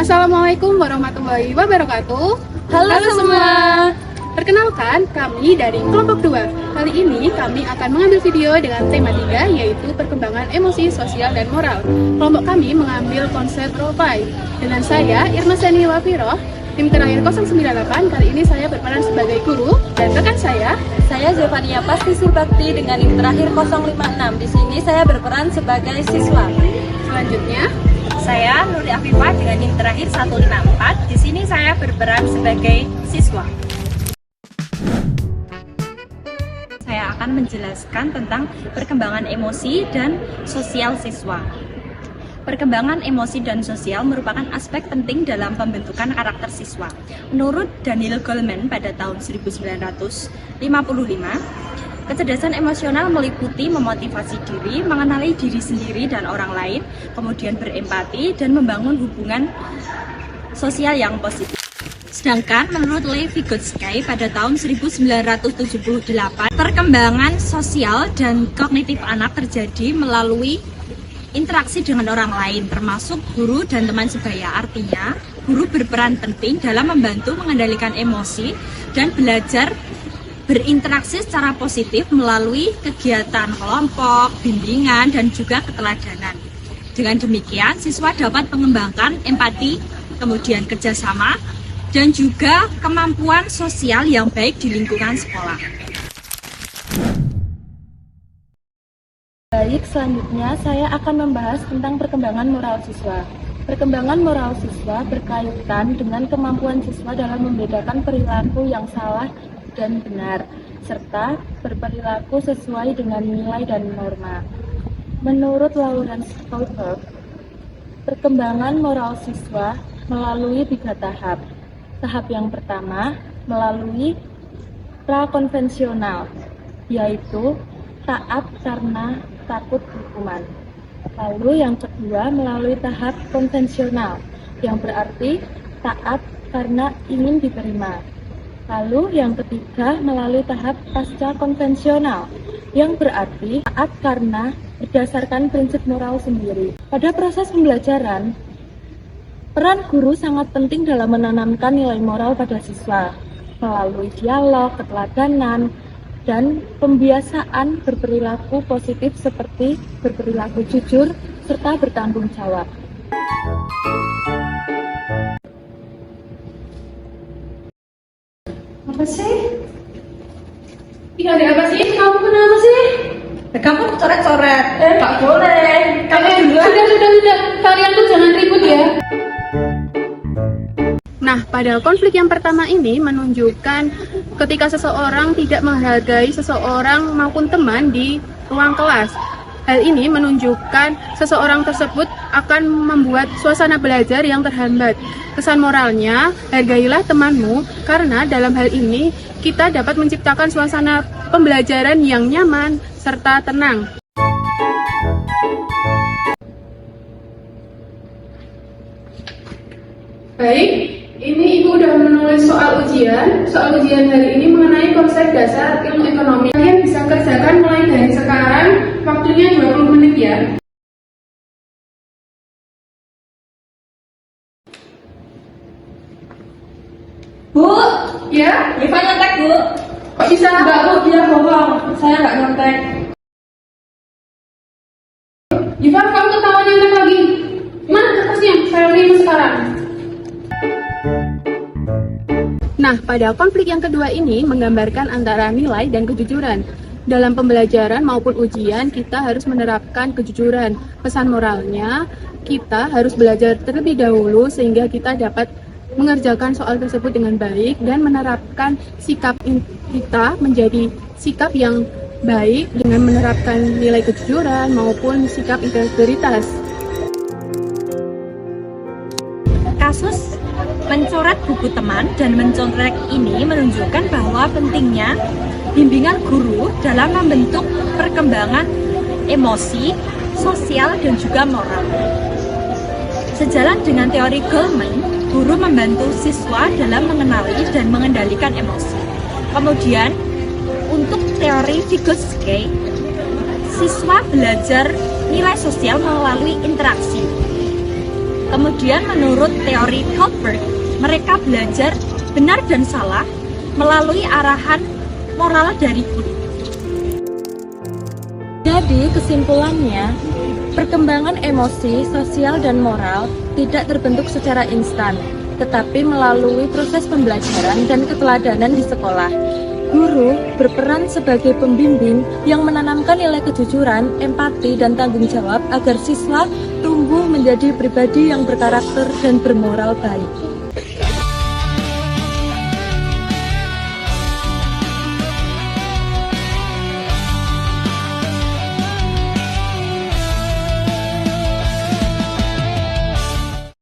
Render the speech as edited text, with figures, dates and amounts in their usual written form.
Assalamualaikum warahmatullahi wabarakatuh. Halo semua. Perkenalkan, kami dari kelompok 2. Kali ini kami akan mengambil video dengan tema 3, yaitu perkembangan emosi, sosial, dan moral. Kelompok kami mengambil konsep role play. Dengan saya, Irma Sani Wafiroh, tim terakhir 098. Kali ini saya berperan sebagai guru, dan rekan saya Zevania Pastisi Bakti dengan tim terakhir 056. Di sini saya berperan sebagai siswa. Selanjutnya, Saya Nuri Afifah dengan tim terakhir 154. Di sini saya berperan sebagai siswa. Saya akan menjelaskan tentang perkembangan emosi dan sosial siswa. Perkembangan emosi dan sosial merupakan aspek penting dalam pembentukan karakter siswa. Menurut Daniel Goleman pada tahun 1955, kecerdasan emosional meliputi memotivasi diri, mengenali diri sendiri dan orang lain, kemudian berempati dan membangun hubungan sosial yang positif. Sedangkan menurut Lev Vygotsky pada tahun 1978, perkembangan sosial dan kognitif anak terjadi melalui interaksi dengan orang lain, termasuk guru dan teman sebaya. Artinya, guru berperan penting dalam membantu mengendalikan emosi dan belajar berinteraksi secara positif melalui kegiatan kelompok, bimbingan, dan juga keteladanan. Dengan demikian, siswa dapat mengembangkan empati, kemudian kerjasama, dan juga kemampuan sosial yang baik di lingkungan sekolah. Baik, selanjutnya saya akan membahas tentang perkembangan moral siswa. Perkembangan moral siswa berkaitan dengan kemampuan siswa dalam membedakan perilaku yang salah dan benar, serta berperilaku sesuai dengan nilai dan norma. Menurut Lawrence Stolberg, perkembangan moral siswa melalui 3 tahap. Tahap yang pertama melalui prakonvensional, yaitu taat karena takut hukuman. Lalu yang kedua melalui tahap konvensional, yang berarti taat karena ingin diterima. Lalu yang ketiga melalui tahap pasca konvensional, yang berarti taat karena berdasarkan prinsip moral sendiri. Pada proses pembelajaran, peran guru sangat penting dalam menanamkan nilai moral pada siswa melalui dialog, keteladanan, dan pembiasaan berperilaku positif seperti berperilaku jujur serta bertanggung jawab. apa sih? Ada apa sih? Kamu kenapa sih? Kamu coret-coret. Gak boleh. Sudah. Kalian tuh jangan ribut ya. Nah, pada konflik yang pertama ini menunjukkan ketika seseorang tidak menghargai seseorang maupun teman di ruang kelas. Hal ini menunjukkan seseorang tersebut akan membuat suasana belajar yang terhambat. Kesan moralnya, hargailah temanmu, karena dalam hal ini kita dapat menciptakan suasana pembelajaran yang nyaman serta tenang. Baik, ini Ibu udah menulis soal ujian. Soal ujian hari ini mengenai konsep dasar ilmu ekonomi. Kalian bisa kerjakan mulai dari sekarang, waktunya 20 menit ya. Bu, Ya? Iva nyontek, Bu. Kok bisa enggak, Bu? Dia bohong. Saya enggak nyontek. Ivan, kamu ketawa nyontek lagi. Mana kertasnya? Saya kirim sekarang. Nah, pada konflik yang kedua ini menggambarkan antara nilai dan kejujuran. Dalam pembelajaran maupun ujian, kita harus menerapkan kejujuran. Pesan moralnya, kita harus belajar terlebih dahulu sehingga kita dapat mengerjakan soal tersebut dengan baik dan menerapkan sikap kita menjadi sikap yang baik dengan menerapkan nilai kejujuran maupun sikap integritas. Kasus mencoret buku teman dan mencontrek ini menunjukkan bahwa pentingnya bimbingan guru dalam membentuk perkembangan emosi, sosial, dan juga moral. Sejalan dengan teori Goleman, guru membantu siswa dalam mengenali dan mengendalikan emosi. Kemudian, untuk teori Vygotsky, siswa belajar nilai sosial melalui interaksi. Kemudian menurut teori Kohlberg, mereka belajar benar dan salah melalui arahan moral dari guru. Jadi kesimpulannya, perkembangan emosi, sosial, dan moral tidak terbentuk secara instan, tetapi melalui proses pembelajaran dan keteladanan di sekolah. Guru berperan sebagai pembimbing yang menanamkan nilai kejujuran, empati, dan tanggung jawab agar siswa tumbuh menjadi pribadi yang berkarakter dan bermoral baik.